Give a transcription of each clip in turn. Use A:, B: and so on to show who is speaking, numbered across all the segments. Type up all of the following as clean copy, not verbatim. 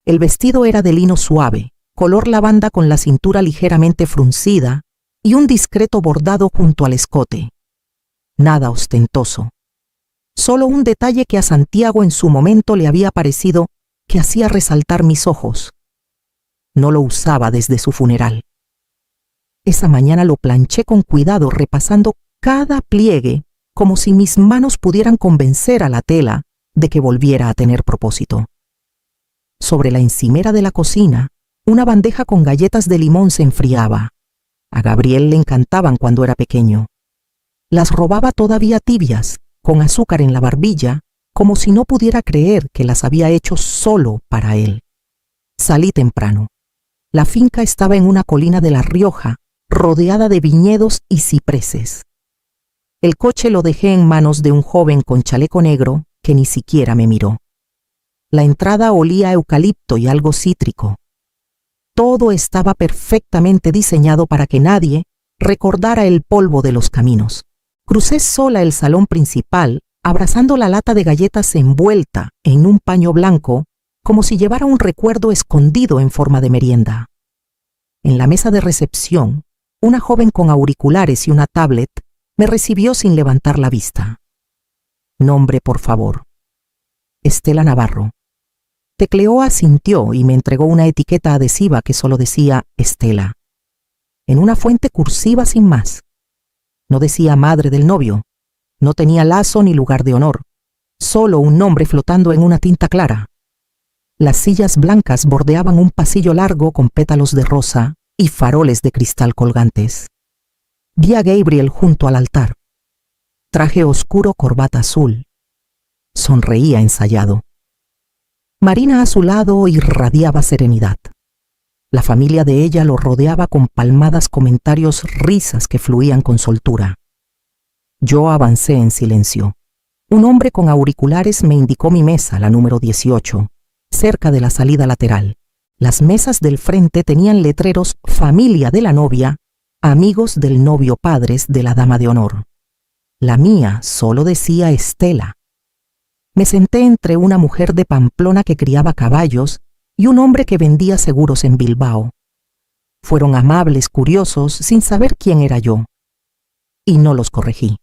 A: El vestido era de lino suave, color lavanda con la cintura ligeramente fruncida y un discreto bordado junto al escote. Nada ostentoso. Solo un detalle que a Santiago en su momento le había parecido que hacía resaltar mis ojos. No lo usaba desde su funeral. Esa mañana lo planché con cuidado, repasando cada pliegue, como si mis manos pudieran convencer a la tela de que volviera a tener propósito. Sobre la encimera de la cocina, una bandeja con galletas de limón se enfriaba. A Gabriel le encantaban cuando era pequeño. Las robaba todavía tibias, con azúcar en la barbilla, como si no pudiera creer que las había hecho solo para él. Salí temprano. La finca estaba en una colina de La Rioja, rodeada de viñedos y cipreses. El coche lo dejé en manos de un joven con chaleco negro que ni siquiera me miró. La entrada olía a eucalipto y algo cítrico. Todo estaba perfectamente diseñado para que nadie recordara el polvo de los caminos. Crucé sola el salón principal, abrazando la lata de galletas envuelta en un paño blanco, como si llevara un recuerdo escondido en forma de merienda. En la mesa de recepción, una joven con auriculares y una tablet me recibió sin levantar la vista. Nombre, por favor. Estela Navarro. Tecleó, asintió y me entregó una etiqueta adhesiva que solo decía Estela. En una fuente cursiva sin más. No decía madre del novio. No tenía lazo ni lugar de honor. Solo un nombre flotando en una tinta clara. Las sillas blancas bordeaban un pasillo largo con pétalos de rosa y faroles de cristal colgantes. Vi a Gabriel junto al altar. Traje oscuro, corbata azul. Sonreía ensayado. Marina a su lado irradiaba serenidad. La familia de ella lo rodeaba con palmadas, comentarios, risas que fluían con soltura. Yo avancé en silencio. Un hombre con auriculares me indicó mi mesa, la número 18, cerca de la salida lateral. Las mesas del frente tenían letreros familia de la novia, amigos del novio, padres de la dama de honor. La mía solo decía Estela. Me senté entre una mujer de Pamplona que criaba caballos y un hombre que vendía seguros en Bilbao. Fueron amables, curiosos, sin saber quién era yo. Y no los corregí.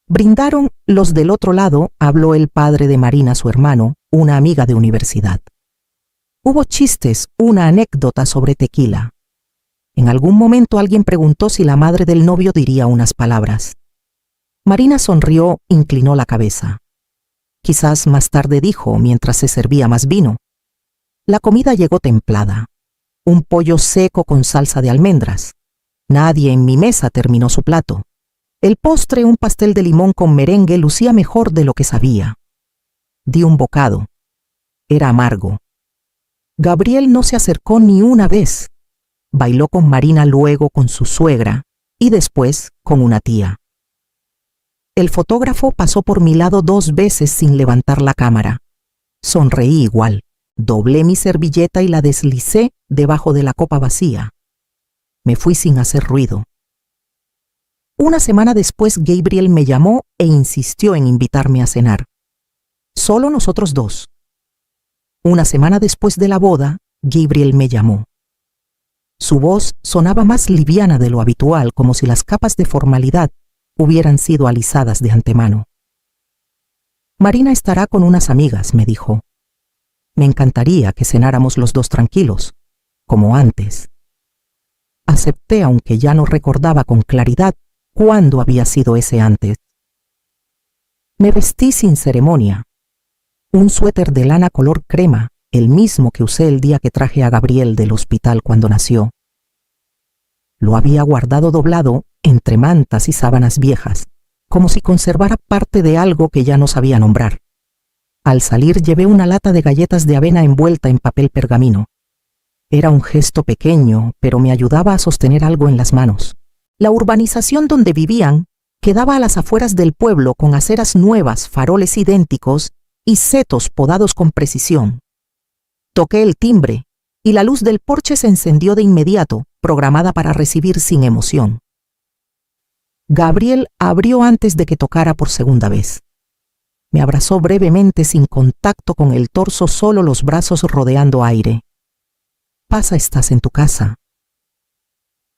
A: Brindaron los del otro lado, habló el padre de Marina, su hermano, una amiga de universidad. Hubo chistes, una anécdota sobre tequila. En algún momento alguien preguntó si la madre del novio diría unas palabras. Marina sonrió, inclinó la cabeza. Quizás más tarde dijo, mientras se servía más vino. La comida llegó templada. Un pollo seco con salsa de almendras. Nadie en mi mesa terminó su plato. El postre, un pastel de limón con merengue, lucía mejor de lo que sabía. Di un bocado. Era amargo. Gabriel no se acercó ni una vez. Bailó con Marina, luego con su suegra y después con una tía. El fotógrafo pasó por mi lado 2 veces sin levantar la cámara. Sonreí igual. Doblé mi servilleta y la deslicé debajo de la copa vacía. Me fui sin hacer ruido. Una semana después, Gabriel me llamó e insistió en invitarme a cenar. Solo nosotros 2. Una semana después de la boda, Gabriel me llamó. Su voz sonaba más liviana de lo habitual, como si las capas de formalidad hubieran sido alisadas de antemano. Marina estará con unas amigas, me dijo. Me encantaría que cenáramos los 2 tranquilos, como antes. Acepté, aunque ya no recordaba con claridad cuándo había sido ese antes. Me vestí sin ceremonia. Un suéter de lana color crema, el mismo que usé el día que traje a Gabriel del hospital cuando nació. Lo había guardado doblado entre mantas y sábanas viejas, como si conservara parte de algo que ya no sabía nombrar. Al salir llevé una lata de galletas de avena envuelta en papel pergamino. Era un gesto pequeño, pero me ayudaba a sostener algo en las manos. La urbanización donde vivían quedaba a las afueras del pueblo, con aceras nuevas, faroles idénticos y setos podados con precisión. Toqué el timbre y la luz del porche se encendió de inmediato, programada para recibir sin emoción. Gabriel abrió antes de que tocara por segunda vez. Me abrazó brevemente sin contacto con el torso, solo los brazos rodeando aire. Pasa, estás en tu casa.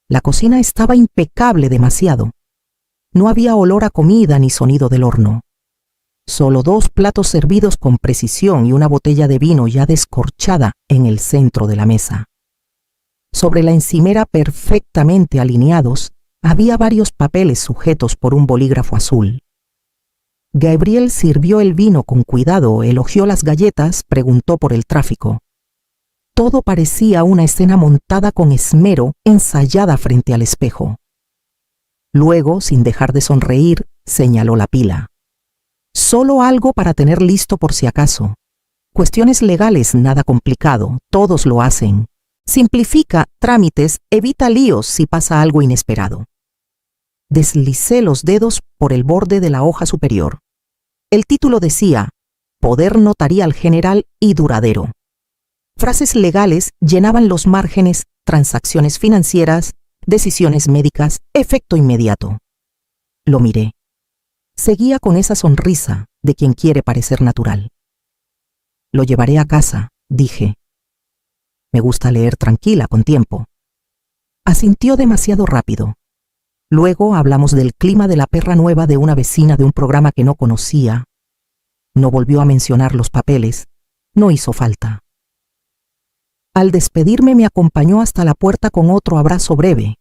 A: La cocina estaba impecable, demasiado. No había olor a comida ni sonido del horno. Solo 2 platos servidos con precisión y una botella de vino ya descorchada en el centro de la mesa. Sobre la encimera, perfectamente alineados, había varios papeles sujetos por un bolígrafo azul. Gabriel sirvió el vino con cuidado, elogió las galletas, preguntó por el tráfico. Todo parecía una escena montada con esmero, ensayada frente al espejo. Luego, sin dejar de sonreír, señaló la pila. Solo algo para tener listo por si acaso. Cuestiones legales, nada complicado, todos lo hacen. Simplifica trámites, evita líos si pasa algo inesperado. Deslicé los dedos por el borde de la hoja superior. El título decía: Poder notarial general y duradero. Frases legales llenaban los márgenes: transacciones financieras, decisiones médicas, efecto inmediato. Lo miré. Seguía con esa sonrisa de quien quiere parecer natural. Lo llevaré a casa, dije. Me gusta leer tranquila, con tiempo. Asintió demasiado rápido. Luego hablamos del clima, de la perra nueva de una vecina, de un programa que no conocía. No volvió a mencionar los papeles. No hizo falta. Al despedirme me acompañó hasta la puerta con otro abrazo breve.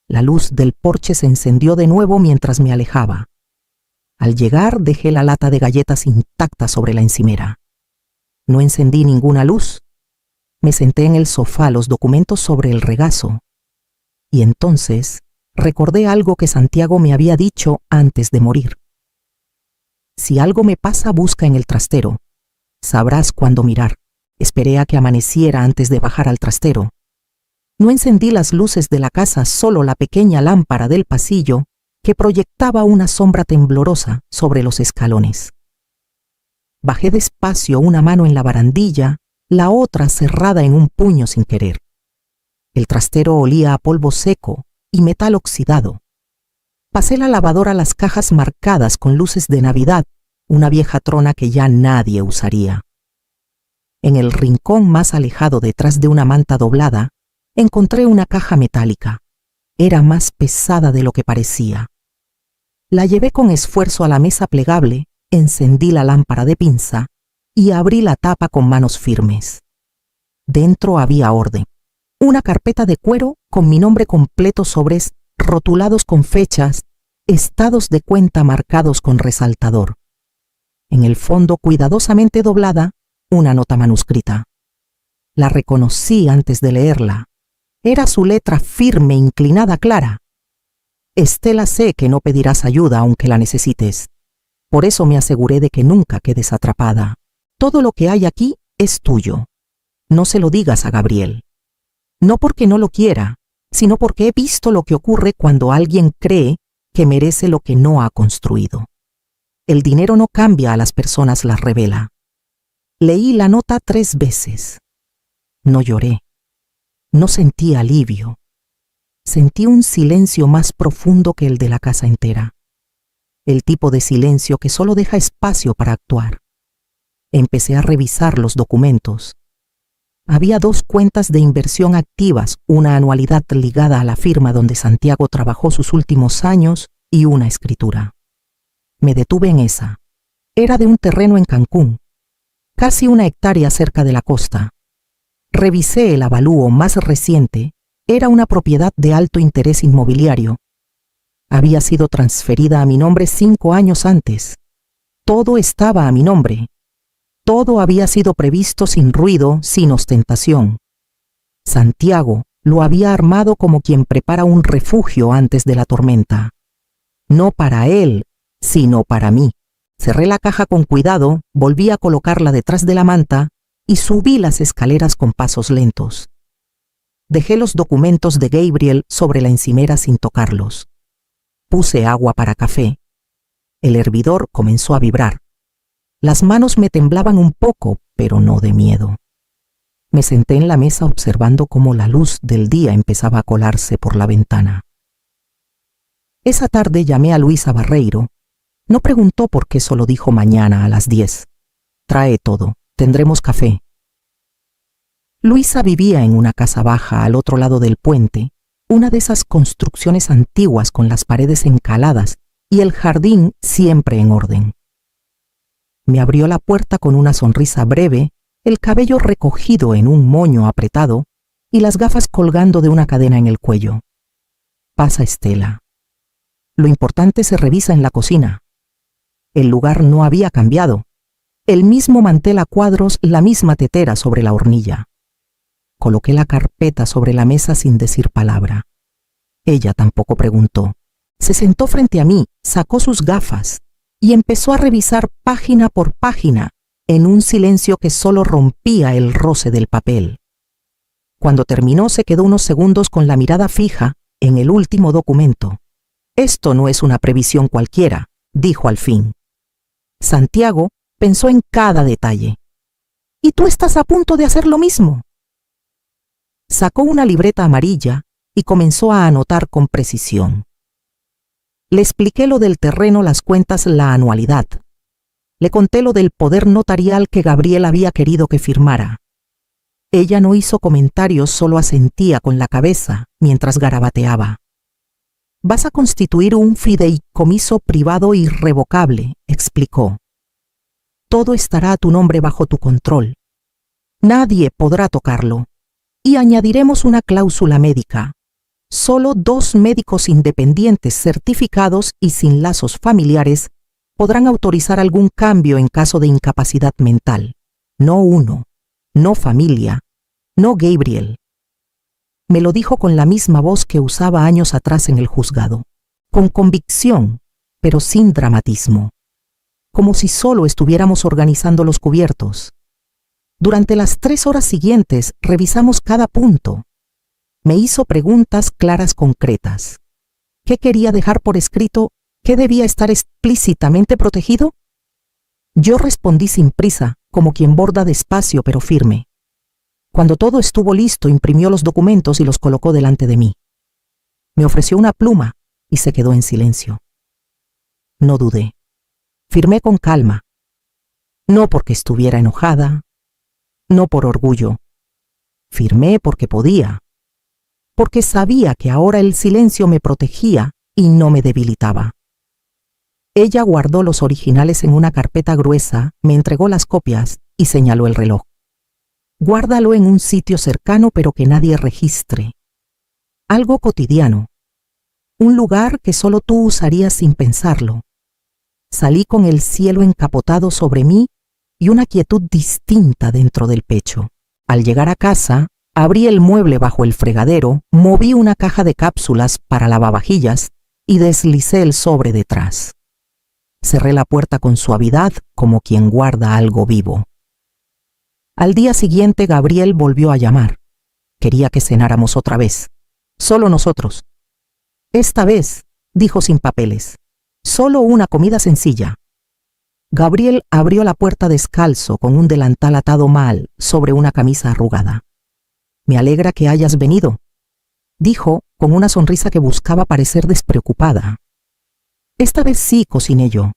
A: La luz del porche se encendió de nuevo mientras me alejaba. Al llegar dejé la lata de galletas intacta sobre la encimera. No encendí ninguna luz. Me senté en el sofá, los documentos sobre el regazo. Y entonces recordé algo que Santiago me había dicho antes de morir. Si algo me pasa, busca en el trastero. Sabrás cuándo mirar. Esperé a que amaneciera antes de bajar al trastero. No encendí las luces de la casa, solo la pequeña lámpara del pasillo que proyectaba una sombra temblorosa sobre los escalones. Bajé despacio, una mano en la barandilla, la otra cerrada en un puño sin querer. El trastero olía a polvo seco y metal oxidado. Pasé la lavadora a las cajas marcadas con luces de Navidad, una vieja trona que ya nadie usaría. En el rincón más alejado, detrás de una manta doblada, encontré una caja metálica. Era más pesada de lo que parecía. La llevé con esfuerzo a la mesa plegable, encendí la lámpara de pinza y abrí la tapa con manos firmes. Dentro había orden. Una carpeta de cuero con mi nombre completo, sobres rotulados con fechas, estados de cuenta marcados con resaltador. En el fondo, cuidadosamente doblada, una nota manuscrita. La reconocí antes de leerla. Era su letra firme, inclinada, clara. Estela, sé que no pedirás ayuda aunque la necesites. Por eso me aseguré de que nunca quedes atrapada. Todo lo que hay aquí es tuyo. No se lo digas a Gabriel. No porque no lo quiera, sino porque he visto lo que ocurre cuando alguien cree que merece lo que no ha construido. El dinero no cambia a las personas, las revela. Leí la nota 3 veces. No lloré. No sentí alivio. Sentí un silencio más profundo que el de la casa entera. El tipo de silencio que solo deja espacio para actuar. Empecé a revisar los documentos. Había 2 cuentas de inversión activas, una anualidad ligada a la firma donde Santiago trabajó sus últimos años y una escritura. Me detuve en esa. Era de un terreno en Cancún, casi 1 hectárea cerca de la costa. Revisé el avalúo más reciente. Era una propiedad de alto interés inmobiliario. Había sido transferida a mi nombre 5 años antes. Todo estaba a mi nombre. Todo había sido previsto sin ruido, sin ostentación. Santiago lo había armado como quien prepara un refugio antes de la tormenta. No para él, sino para mí. Cerré la caja con cuidado, volví a colocarla detrás de la manta y subí las escaleras con pasos lentos. Dejé los documentos de Gabriel sobre la encimera sin tocarlos. Puse agua para café. El hervidor comenzó a vibrar. Las manos me temblaban un poco, pero no de miedo. Me senté en la mesa observando cómo la luz del día empezaba a colarse por la ventana. Esa tarde llamé a Luisa Barreiro, No preguntó por qué, solo dijo mañana a las 10. Trae todo, tendremos café. Luisa vivía en una casa baja al otro lado del puente, una de esas construcciones antiguas con las paredes encaladas y el jardín siempre en orden. Me abrió la puerta con una sonrisa breve, el cabello recogido en un moño apretado y las gafas colgando de una cadena en el cuello. Pasa, Estela. Lo importante se revisa en la cocina. El lugar no había cambiado. El mismo mantel a cuadros, la misma tetera sobre la hornilla. Coloqué la carpeta sobre la mesa sin decir palabra. Ella tampoco preguntó. Se sentó frente a mí, sacó sus gafas y empezó a revisar página por página en un silencio que solo rompía el roce del papel. Cuando terminó, se quedó unos segundos con la mirada fija en el último documento. Esto no es una previsión cualquiera, dijo al fin. Santiago pensó en cada detalle. ¿Y tú estás a punto de hacer lo mismo? Sacó una libreta amarilla y comenzó a anotar con precisión. Le expliqué lo del terreno, las cuentas, la anualidad. Le conté lo del poder notarial que Gabriel había querido que firmara. Ella no hizo comentarios, solo asentía con la cabeza mientras garabateaba. Vas a constituir un fideicomiso privado irrevocable, explicó. Todo estará a tu nombre, bajo tu control. Nadie podrá tocarlo. Y añadiremos una cláusula médica. Solo 2 médicos independientes certificados y sin lazos familiares podrán autorizar algún cambio en caso de incapacidad mental. No uno, no familia, no Gabriel. Me lo dijo con la misma voz que usaba años atrás en el juzgado, con convicción, pero sin dramatismo, como si solo estuviéramos organizando los cubiertos. Durante las 3 horas siguientes revisamos cada punto. Me hizo preguntas claras, concretas. ¿Qué quería dejar por escrito? ¿Qué debía estar explícitamente protegido? Yo respondí sin prisa, como quien borda despacio pero firme. Cuando todo estuvo listo, imprimió los documentos y los colocó delante de mí. Me ofreció una pluma y se quedó en silencio. No dudé. Firmé con calma. No porque estuviera enojada, no por orgullo. Firmé porque podía. Porque sabía que ahora el silencio me protegía y no me debilitaba. Ella guardó los originales en una carpeta gruesa, me entregó las copias y señaló el reloj. Guárdalo en un sitio cercano pero que nadie registre. Algo cotidiano. Un lugar que solo tú usarías sin pensarlo. Salí con el cielo encapotado sobre mí y una quietud distinta dentro del pecho. Al llegar a casa, abrí el mueble bajo el fregadero, moví una caja de cápsulas para lavavajillas y deslicé el sobre detrás. Cerré la puerta con suavidad, como quien guarda algo vivo. Al día siguiente, Gabriel volvió a llamar. Quería que cenáramos otra vez. Solo nosotros. Esta vez, dijo sin papeles, solo una comida sencilla. Gabriel abrió la puerta descalzo, con un delantal atado mal sobre una camisa arrugada. Me alegra que hayas venido, dijo con una sonrisa que buscaba parecer despreocupada. Esta vez sí cociné yo.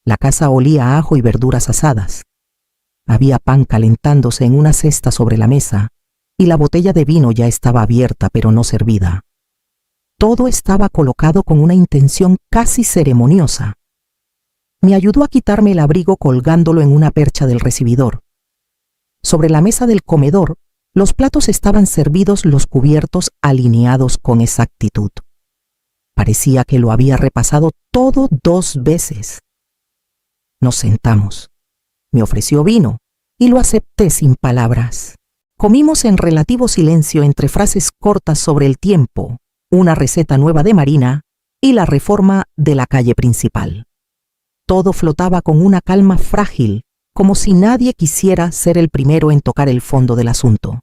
A: La casa olía a ajo y verduras asadas. Había pan calentándose en una cesta sobre la mesa y la botella de vino ya estaba abierta pero no servida. Todo estaba colocado con una intención casi ceremoniosa. Me ayudó a quitarme el abrigo colgándolo en una percha del recibidor. Sobre la mesa del comedor, los platos estaban servidos, los cubiertos alineados con exactitud. Parecía que lo había repasado todo 2 veces. Nos sentamos. Me ofreció vino y lo acepté sin palabras. Comimos en relativo silencio entre frases cortas sobre el tiempo, una receta nueva de Marina y la reforma de la calle principal. Todo flotaba con una calma frágil, como si nadie quisiera ser el primero en tocar el fondo del asunto.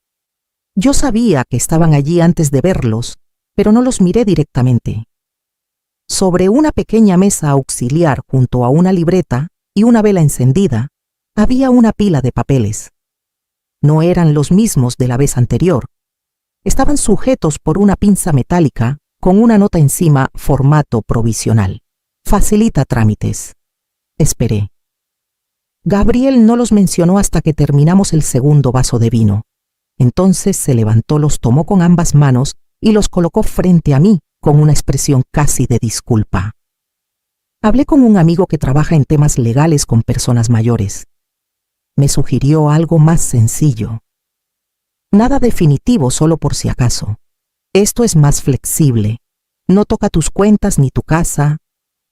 A: Yo sabía que estaban allí antes de verlos, pero no los miré directamente. Sobre una pequeña mesa auxiliar junto a una libreta y una vela encendida, había una pila de papeles. No eran los mismos de la vez anterior. Estaban sujetos por una pinza metálica con una nota encima, formato provisional. Facilita trámites. Esperé. Gabriel no los mencionó hasta que terminamos el segundo vaso de vino. Entonces se levantó, los tomó con ambas manos y los colocó frente a mí con una expresión casi de disculpa. Hablé con un amigo que trabaja en temas legales con personas mayores. Me sugirió algo más sencillo. Nada definitivo, solo por si acaso. Esto es más flexible. No toca tus cuentas ni tu casa,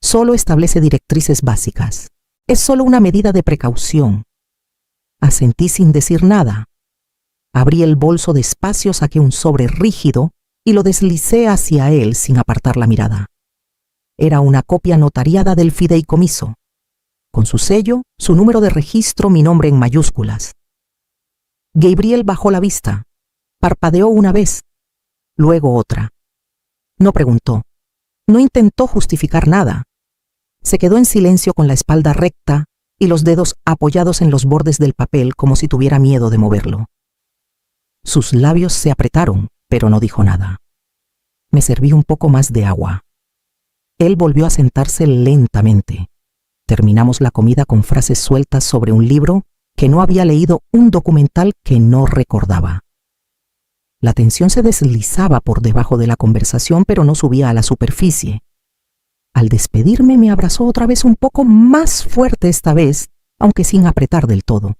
A: solo establece directrices básicas. Es solo una medida de precaución. Asentí sin decir nada. Abrí el bolso despacio, saqué un sobre rígido y lo deslicé hacia él sin apartar la mirada. Era una copia notariada del fideicomiso. Con su sello, su número de registro, mi nombre en mayúsculas. Gabriel bajó la vista. Parpadeó una vez, luego otra. No preguntó. No intentó justificar nada. Se quedó en silencio con la espalda recta y los dedos apoyados en los bordes del papel como si tuviera miedo de moverlo. Sus labios se apretaron, pero no dijo nada. Me serví un poco más de agua. Él volvió a sentarse lentamente. Terminamos la comida con frases sueltas sobre un libro que no había leído, un documental que no recordaba. La tensión se deslizaba por debajo de la conversación, pero no subía a la superficie. Al despedirme me abrazó otra vez, un poco más fuerte esta vez, aunque sin apretar del todo.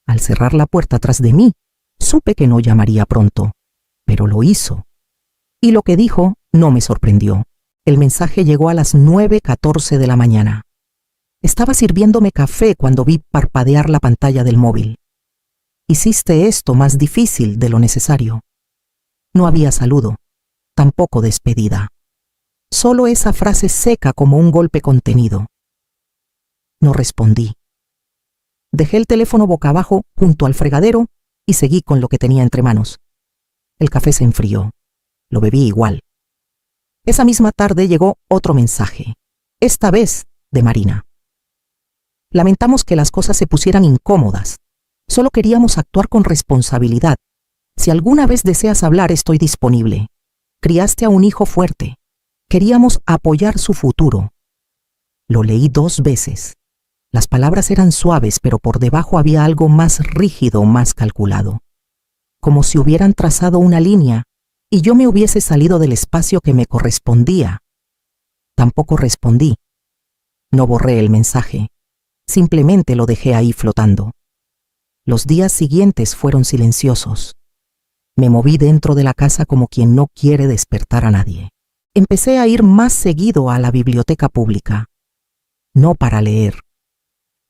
A: Al cerrar la puerta tras de mí, supe que no llamaría pronto, pero lo hizo. Y lo que dijo no me sorprendió. El mensaje llegó a las 9:14 de la mañana. Estaba sirviéndome café cuando vi parpadear la pantalla del móvil. Hiciste esto más difícil de lo necesario. No había saludo, tampoco despedida. Solo esa frase seca como un golpe contenido. No respondí. Dejé el teléfono boca abajo junto al fregadero y seguí con lo que tenía entre manos. El café se enfrió. Lo bebí igual. Esa misma tarde llegó otro mensaje, esta vez de Marina. Lamentamos que las cosas se pusieran incómodas. Solo queríamos actuar con responsabilidad. Si alguna vez deseas hablar, estoy disponible. Criaste a un hijo fuerte. Queríamos apoyar su futuro. Lo leí 2 veces. Las palabras eran suaves, pero por debajo había algo más rígido, más calculado. Como si hubieran trazado una línea y yo me hubiese salido del espacio que me correspondía. Tampoco respondí. No borré el mensaje. Simplemente lo dejé ahí flotando. Los días siguientes fueron silenciosos. Me moví dentro de la casa como quien no quiere despertar a nadie. Empecé a ir más seguido a la biblioteca pública. No para leer,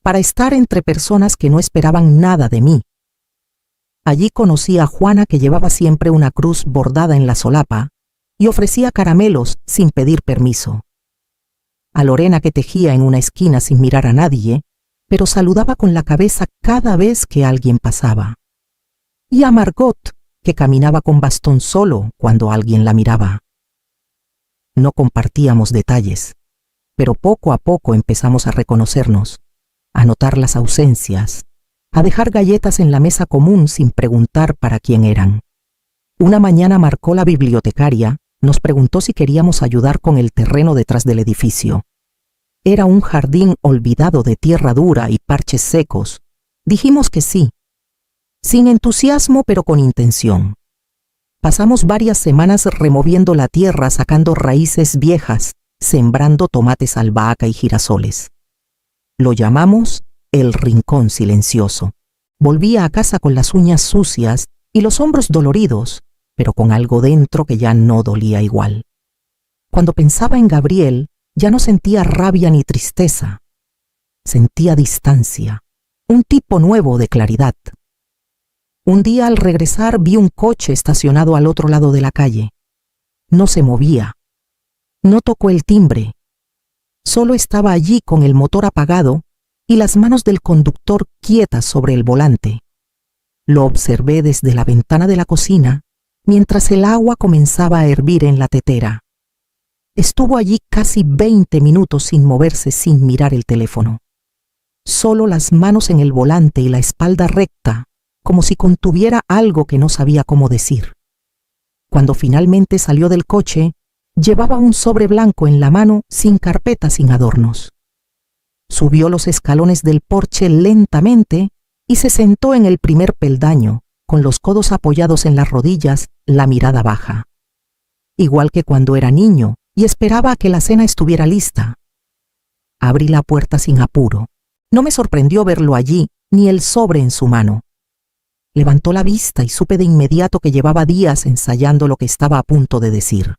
A: para estar entre personas que no esperaban nada de mí. Allí conocí a Juana, que llevaba siempre una cruz bordada en la solapa y ofrecía caramelos sin pedir permiso. A Lorena, que tejía en una esquina sin mirar a nadie, pero saludaba con la cabeza cada vez que alguien pasaba. Y a Margot, que caminaba con bastón solo cuando alguien la miraba. No compartíamos detalles, pero poco a poco empezamos a reconocernos, a notar las ausencias, a dejar galletas en la mesa común sin preguntar para quién eran. Una mañana Marcó, la bibliotecaria, nos preguntó si queríamos ayudar con el terreno detrás del edificio. Era un jardín olvidado de tierra dura y parches secos. Dijimos que sí, sin entusiasmo pero con intención. Pasamos varias semanas removiendo la tierra, sacando raíces viejas, sembrando tomates albahaca y girasoles. Lo llamamos el rincón silencioso. Volvía a casa con las uñas sucias y los hombros doloridos, pero con algo dentro que ya no dolía igual. Cuando pensaba en Gabriel, ya no sentía rabia ni tristeza. Sentía distancia, un tipo nuevo de claridad. Un día al regresar vi un coche estacionado al otro lado de la calle. No se movía. No tocó el timbre. Solo estaba allí con el motor apagado y las manos del conductor quietas sobre el volante. Lo observé desde la ventana de la cocina mientras el agua comenzaba a hervir en la tetera. Estuvo allí casi 20 minutos sin moverse, sin mirar el teléfono. Solo las manos en el volante y la espalda recta, como si contuviera algo que no sabía cómo decir. Cuando finalmente salió del coche, Llevaba un sobre blanco en la mano, sin carpeta, sin adornos. Subió los escalones del porche lentamente y se sentó en el primer peldaño, con los codos apoyados en las rodillas, la mirada baja. Igual que cuando era niño y esperaba a que la cena estuviera lista. Abrí la puerta sin apuro. No me sorprendió verlo allí, ni el sobre en su mano. Levantó la vista y supe de inmediato que llevaba días ensayando lo que estaba a punto de decir.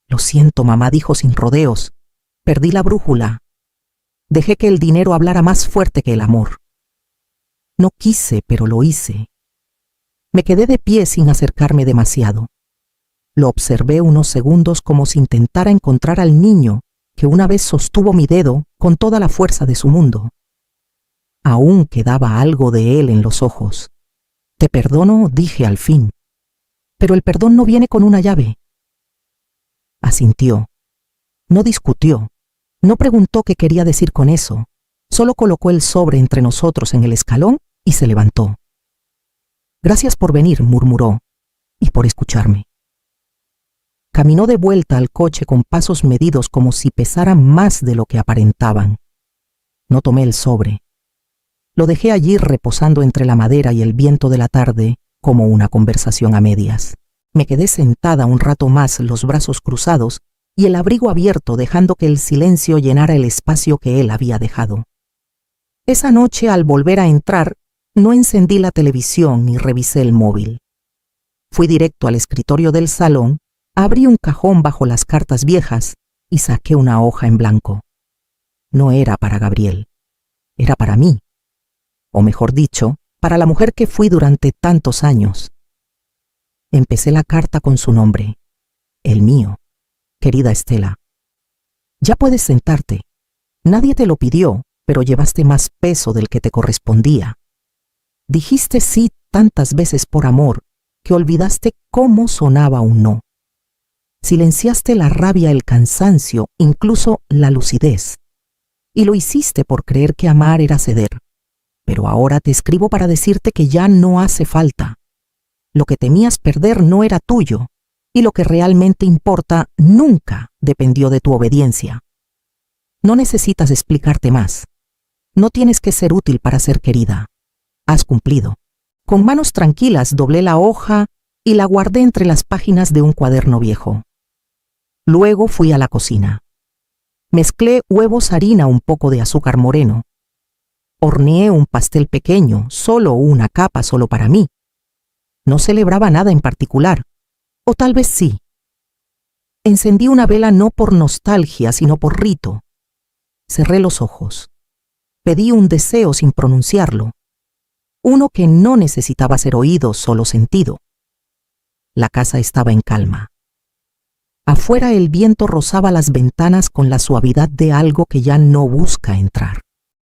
A: «Lo siento, mamá», dijo sin rodeos. «Perdí la brújula. Dejé que el dinero hablara más fuerte que el amor. No quise, pero lo hice». Me quedé de pie sin acercarme demasiado. Lo observé unos segundos como si intentara encontrar al niño que una vez sostuvo mi dedo con toda la fuerza de su mundo. Aún quedaba algo de él en los ojos. «Te perdono», dije al fin. «Pero el perdón no viene con una llave». Asintió. No discutió. No preguntó qué quería decir con eso. Solo colocó el sobre entre nosotros en el escalón y se levantó. «Gracias por venir», murmuró, «y por escucharme». Caminó de vuelta al coche con pasos medidos como si pesaran más de lo que aparentaban. No tomé el sobre. Lo dejé allí reposando entre la madera y el viento de la tarde como una conversación a medias. Me quedé sentada un rato más, los brazos cruzados y el abrigo abierto, dejando que el silencio llenara el espacio que él había dejado. Esa noche, al volver a entrar, no encendí la televisión ni revisé el móvil. Fui directo al escritorio del salón, abrí un cajón bajo las cartas viejas y saqué una hoja en blanco. No era para Gabriel, era para mí, o mejor dicho, para la mujer que fui durante tantos años. Empecé la carta con su nombre, el mío. «Querida Estela, ya puedes sentarte. Nadie te lo pidió, pero llevaste más peso del que te correspondía. Dijiste sí tantas veces por amor que olvidaste cómo sonaba un no. Silenciaste la rabia, el cansancio, incluso la lucidez. Y lo hiciste por creer que amar era ceder. Pero ahora te escribo para decirte que ya no hace falta. Lo que temías perder no era tuyo, y lo que realmente importa nunca dependió de tu obediencia. No necesitas explicarte más. No tienes que ser útil para ser querida. Has cumplido». Con manos tranquilas doblé la hoja y la guardé entre las páginas de un cuaderno viejo. Luego fui a la cocina. Mezclé huevos, harina, un poco de azúcar moreno. Horneé un pastel pequeño, solo una capa, solo para mí. No celebraba nada en particular, o tal vez sí. Encendí una vela no por nostalgia, sino por rito. Cerré los ojos. Pedí un deseo sin pronunciarlo. Uno que no necesitaba ser oído, solo sentido. La casa estaba en calma. Afuera el viento rozaba las ventanas con la suavidad de algo que ya no busca entrar.